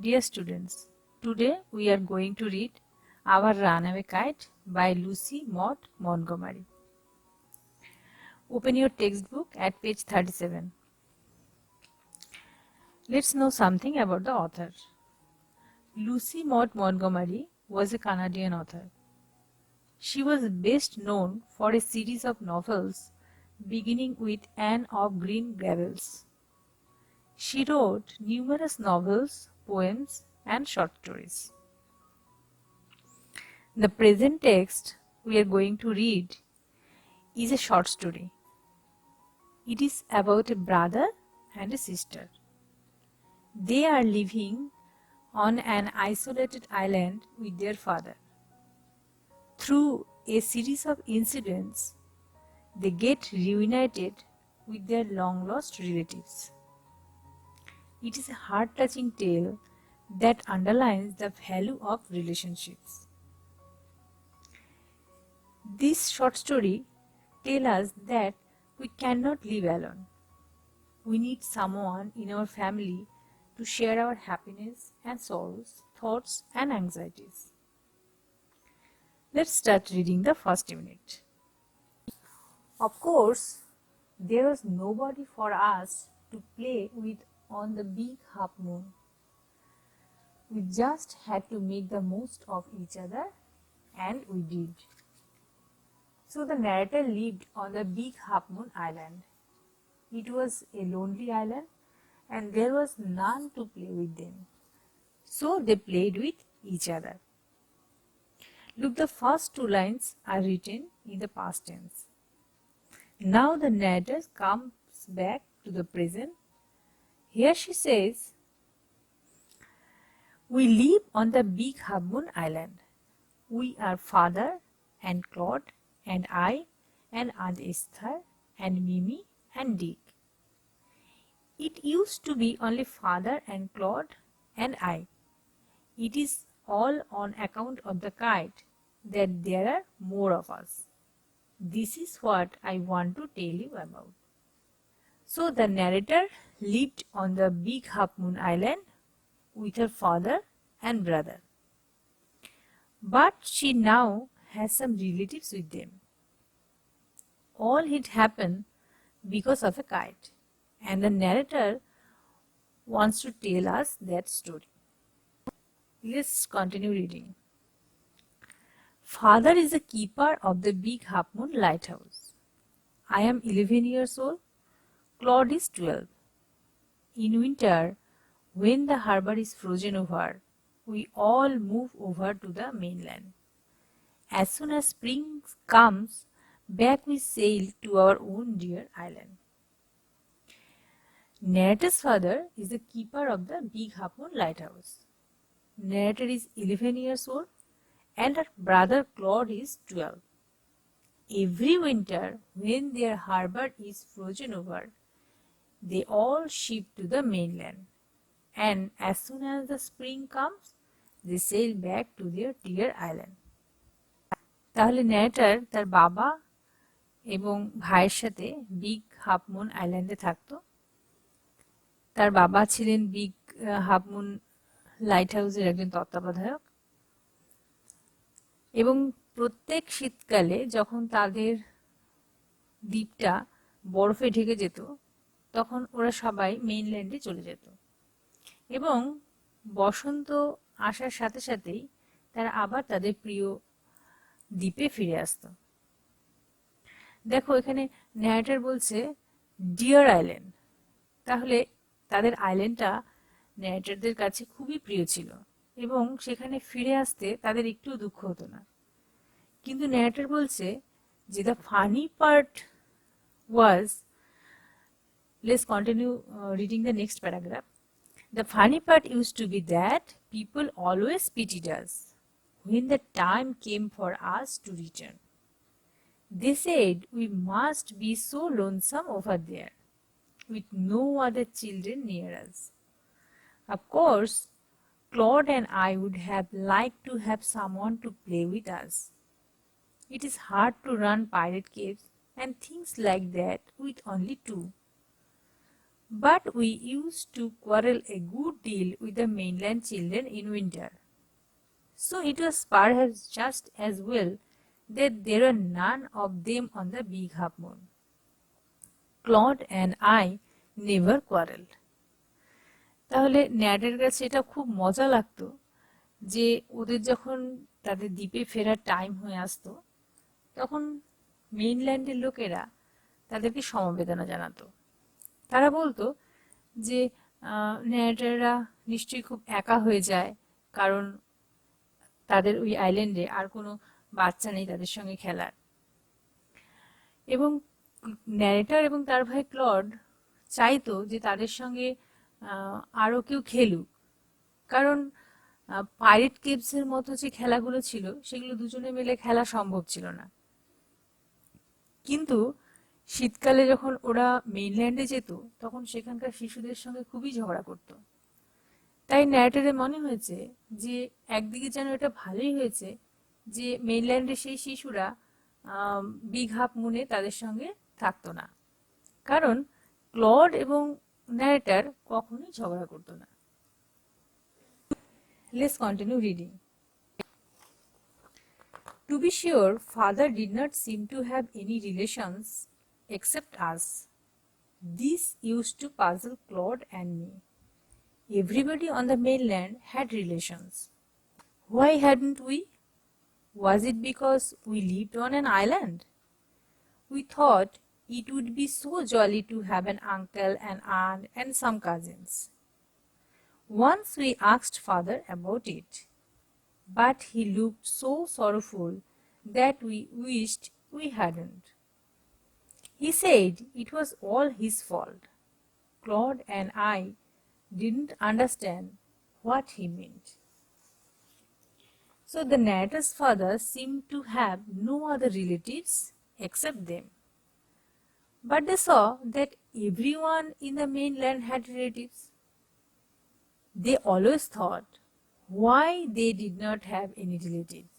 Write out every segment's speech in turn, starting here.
Dear students, today we are going to read Our Runaway Kite by Lucy Maud Montgomery. Open your textbook at page 37. Let's know something about the author. Lucy Maud Montgomery was a Canadian author. She was best known for a series of novels beginning with Anne of Green Gables. She wrote numerous novels, poems, and short stories. The present text we are going to read is a short story. It is about a brother and a sister. They are living on an isolated island with their father. Through a series of incidents, they get reunited with their long-lost relatives. It is a heart-touching tale that underlines the value of relationships. This short story tells us that we cannot live alone. We need someone in our family to share our happiness and sorrows, thoughts and anxieties. Let's start reading the first unit. Of course, there was nobody for us to play with on the big half moon. We just had to make the most of each other, and we did. So the narrator lived on the big half moon island. It was a lonely island and there was none to play with them. So they played with each other. Look, the first two lines are written in the past tense. Now the narrator comes back to the present. Here she says, we live on the big half moon island. We are father and Claude and I and Aunt Esther and Mimi and Dick. It used to be only father and Claude and I. It is all on account of the kite that there are more of us. This is what I want to tell you about. So the narrator lived on the big half moon island with her father and brother. But she now has some relatives with them. All it happened because of a kite, and the narrator wants to tell us that story. Let's continue reading. Father is the keeper of the big half moon lighthouse. I am 11 years old. Claude is 12. In winter, when the harbor is frozen over, we all move over to the mainland. As soon as spring comes, back we sail to our own dear island. Narrator's father is the keeper of the big half moon lighthouse. Narrator is 11 years old and her brother Claude is 12. Every winter, when their harbor is frozen over, they all ship to the mainland, and as soon as the spring comes, they sail back to their dear island. তাহলে narrator তার বাবা এবং ভাইয়ের সাথে big half moon আইল্যান্ডে থাকতো। তার বাবা ছিলেন বিগ হাফ মুন লাইট হাউসের একজন তত্ত্বাবধায়ক এবং প্রত্যেক শীতকালে যখন তাদের দ্বীপটা বরফে ঢেকে যেত তখন ওরা সবাই মেইনল্যান্ডে চলে যেত এবং বসন্ত আসার সাথে সাথেই তারা আবার তাদের প্রিয় দ্বীপে ফিরে আসতো। দেখো এখানে ন্যারেটর বলছে ডিয়ার আইল্যান্ড, তাহলে তাদের আইল্যান্ডটা ন্যারেটরদের কাছে খুবই প্রিয় ছিল এবং সেখানে ফিরে আসতে তাদের একটু দুঃখ হতো না। কিন্তু ন্যারেটর বলছে যে the funny part was, let's continue reading the next paragraph. The funny part used to be that people always pitied us when the time came for us to return. They said we must be so lonesome over there, with no other children near us. Of course, Claude and I would have liked to have someone to play with us. It is hard to run pirate caves and things like that with only two. But we used to quarrel a good deal with the mainland children in winter. So it was perhaps just as well that there were none of them on the big half moon. Claude and I never quarreled. তাহলে ন্যাডের কাছে এটা খুব মজা লাগতো যে ওদের যখন তাদের দ্বীপে ফেরার টাইম হয়ে আসতো তখন মেইনল্যান্ডের লোকেরা তাদেরকে সমবেদনা জানাতো। তারা বলতো যে ন্যারেটাররা নিশ্চয়ই খুব একা হয়ে যায়, কারণ তাদের ওই আইল্যান্ডে আর কোনো বাচ্চা নেই তাদের সঙ্গে খেলার। এবং ন্যারেটার এবং তার ভাই ক্লড চাইতো যে তাদের সঙ্গে আরও কেউ খেলুক, কারণ পাইরেট কেভসের মতো যে খেলাগুলো ছিল সেগুলো দুজনে মিলে খেলা সম্ভব ছিল না। কিন্তু শীতকালে যখন ওরা মেইনল্যান্ডে যেত তখন সেখানকার শিশুদের সঙ্গে খুবই ঝগড়া করত। তাই ন্যারেটরের মনে হয়েছে যে একদিকে যেন এটা ভালোই হয়েছে যে মেইনল্যান্ডে সেই শিশুরা বিগ হাফ মুনে তাদের সঙ্গে থাকতো না, কারণ ক্লড এবং ন্যারেটর কখনোই ঝগড়া করতো না। Let's continue reading. To be sure, father did not seem to have any relations except us. This used to puzzle Claude and me. Everybody on the mainland had relations. Why hadn't we? Was it because we lived on an island? We thought it would be so jolly to have an uncle, an aunt, and some cousins. Once we asked father about it, but he looked so sorrowful that we wished we hadn't. He said it was all his fault. Claude and I didn't understand what he meant. So the narrator's father seemed to have no other relatives except them. But they saw that everyone in the mainland had relatives. They always thought why they did not have any relatives.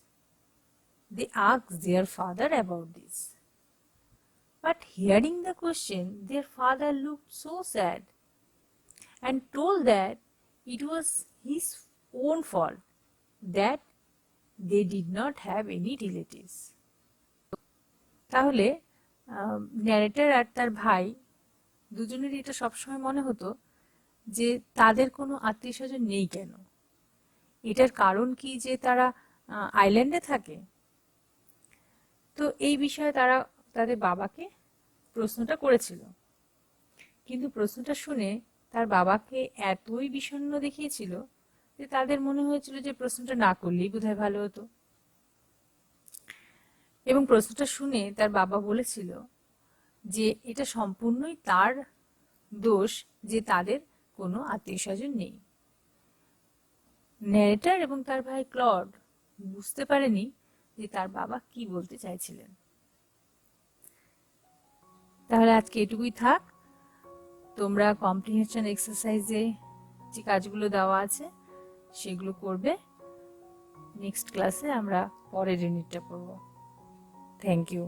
They asked their father about this. But hearing the question, their father looked so sad and told that it was his own fault that they did not have any relatives. তাহলে narrator আর তার ভাই দুজনেরই এটা সবসময় মনে হতো যে তাদের কোনো আত্মীয় স্বজন নেই কেন, এটার কারণ কি যে তারা আইল্যান্ডে থাকে। তো এই বিষয়ে তারা তাদের বাবাকে প্রশ্নটা করেছিল, কিন্তু প্রশ্নটা শুনে তার বাবাকে এতই বিষণ্ণ দেখিয়েছিল যে তাদের মনে হয়েছিল যে প্রশ্নটা না করলেই বোধহয় ভালো হতো। এবং প্রশ্নটা শুনে তার বাবা বলেছিল যে এটা সম্পূর্ণই তার দোষ যে তাদের কোনো আত্মীয় স্বজন নেই। ন্যারেটর এবং তার ভাই ক্লড বুঝতে পারেনি যে তার বাবা কি বলতে চাইছিলেন। তাহলে আজকে এটুকুই থাক। তোমরা কম্প্রিহেনশন এক্সারসাইজে যে কাজগুলো দেওয়া আছে সেগুলো করবে। নেক্সট ক্লাসে আমরা পরের ইউনিটটা পড়ব। Thank you.